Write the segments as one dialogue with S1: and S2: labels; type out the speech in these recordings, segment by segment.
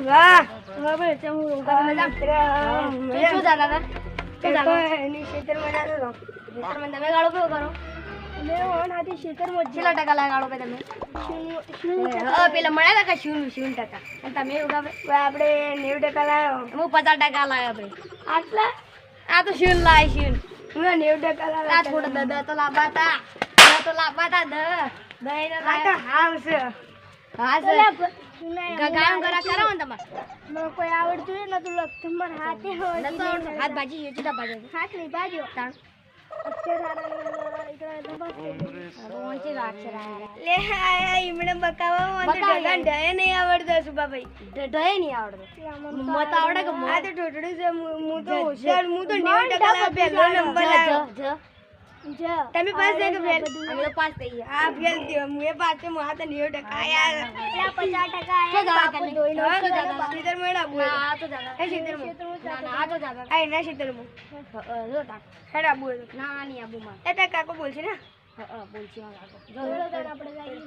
S1: વાહ હવે ચમુ ગાના શું જાતા હતા કે જાતો એની ક્ષેત્રમાં જાતો હતો ક્ષેત્રમાં તમે ગાળો કેવો કરો મે ઓન આથી ક્ષેત્રમાં કેટલા ટકા લાગાડો પે તમે પેલા મળ્યા હતા કે 0% અને તમે ઉગાવે આપણે 90% લાવ્યો હું 50% લાવ્યો ભાઈ આટલા આ તો 0 લાય 0 હું 90% લાવ્યો આ થોડા દા તો લાબાતા દહીં ના લાયા હા છે હા છે ગાયમ ગરા કરો ને તમાર મને કોઈ આવડતું ન તો તમાર હાથે હોય ન તો હાથ ભાજી યોચીતા ભાજો હાથ ની ભાજો તાણ અક્ષર આરા ઇકડા દબા ઓંચી અક્ષર આરા લે આ ઈમણે બકાવા મને ઢગન ઢય નહીં આવડતો સુબાભાઈ ઢય નહીં આવડતો મત આવડે કે આ તો ઠોઠડી છે હું તો હોશિયાર હું તો 90% પહેલો નંબર લાવ્યો તમે પાસ થઈ કે ફેલ અમે તો પાસ થઈ ગયા હા ફેલ થયો હું એ પાસ થયો આ તો 90% યાર પેલા 50% આયા બાપુ દોઈનો સીધર મેડા બોલ આ તો જાગા એ સીધર ના આ તો જાગા આ ના સીધર મો જો તા હેડા બોલ ના ની આબુ માં એ તા કાકો બોલ છે ને બોલ છે કાકો જો આપણે જઈએ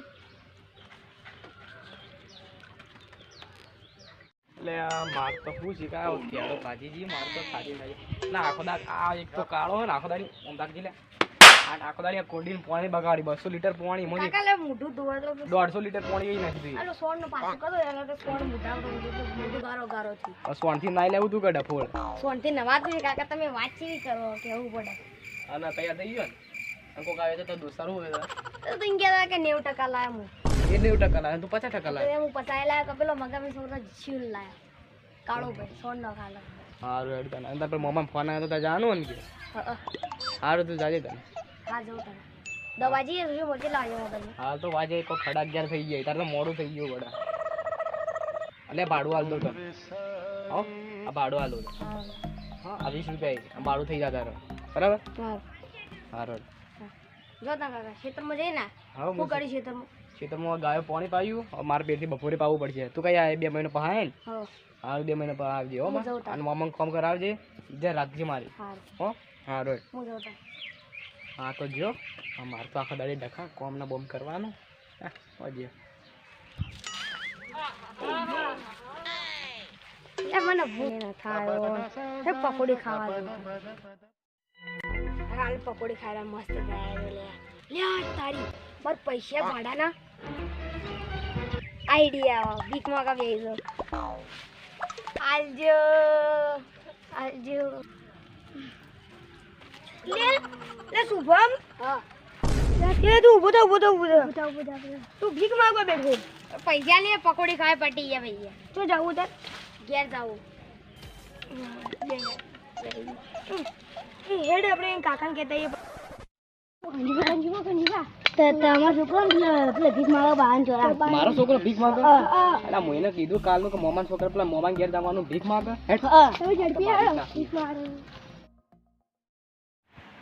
S2: લે માર તો હું શીખા કેળો ભાજીજી માર તો ખાધી નહીં ના આખો દા આ એક તો કાળો ને આખો દાડી ઓમદાજી લે આ આખો દાડી કોડીન પાણી બગાડી 200 લીટર પાણી મોજી
S1: કાકા લે મોઢું ધોવા તો
S2: 150 લીટર પાણી એ નાખી દીધી
S1: આલો સોણ નો પાછો કરો એનો તો સોણ મોઢા મોઢું ગારો ગારો થી
S2: સોણ થી નાઈ લેવું તું કે ડફોળ
S1: સોણ થી નવા તું કાકા તમે વાંચી કરો કેવું પડે
S2: આના તૈયાર થઈ ગયો ને અંકો કાવે તો દોસ્તારો હોય
S1: તો ઇંગ્યા કે 90% લાયા હું
S2: એ 90% લાય તું 50% લાય
S1: હું 50 લાયા કે પેલો મગામી સોનો છીલ લાયા કાળો ભાઈ સોન નો કાળો
S2: હારું હેડ તને અંદર પર મમ્મા ફોન આવ્યો તો જાણો ને કે હારું તું જાજે તને
S1: હા જઉં તને દવાજી એ શું મોટી લાવ્યો મોબાઈલ
S2: હાલ તો વાજે કો 11:30 થઈ ગઈ તાર તો મોડું થઈ ગયું બડા અલે ભાડું હાલ દો તો હો આ ભાડું હાલ દો હા 20 રૂપિયા આ ભાડું થઈ જા તારો બરાબર
S1: હા
S2: હારું
S1: જો તા કાકા ક્ષેત્રમાં જઈ ને
S2: હા
S1: હું કરી
S2: ક્ષેત્રમાં ગાયો પાણી પાયું મારે પેટથી બપોરે પાવું પડશે તું કઈ આ 2 મહિનો પહાય ને
S1: હા
S2: હારું 2 મહિનો પહાવજે હો અને મમ્મા ફોન કરાવજે જે રાખજે મારી હો હારું
S1: હું જઉં તા
S2: હા તો જો મારે તો આખા દાડી ડખા કોમના બોમ્બ કરવાનું હોજે
S1: એ મને ભૂખ ન થાય હે પકોડી ખાવા હાલ પકોડી ખાવા મસ્ત જાય લે લે તારી માર પૈસા ભાડાના આઈડિયા ભીખ માંગા બેસો આલજો આલજો લે લે શુભમ હા લે તું ઉભો તું ભીખ માંગવા બેઠો પૈસા લે પકોડી ખાવા પટી ગયા ભૈયા તો જાવું તાર ઘેર જાવું હેડ આપણે કાકાને કહેતા
S2: મારો છોકરો ભીખ માંગે અલા મોઈને કીધું કાલનું કે મોમાન છોકરા પેલા મોમાન ઘેર જવાનું ભીખ માંગે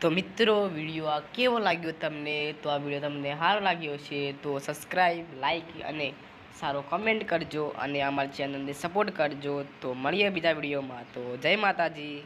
S2: તો મિત્રો વિડીયો આ કેવો લાગ્યો તમને તો આ વિડીયો તમને સારો લાગ્યો છે તો સબસ્ક્રાઈબ લાઈક અને સારો કમેન્ટ કરજો અને અમારી ચેનલને સપોર્ટ કરજો તો મળીએ બીજા વિડીયોમાં તો જય માતાજી.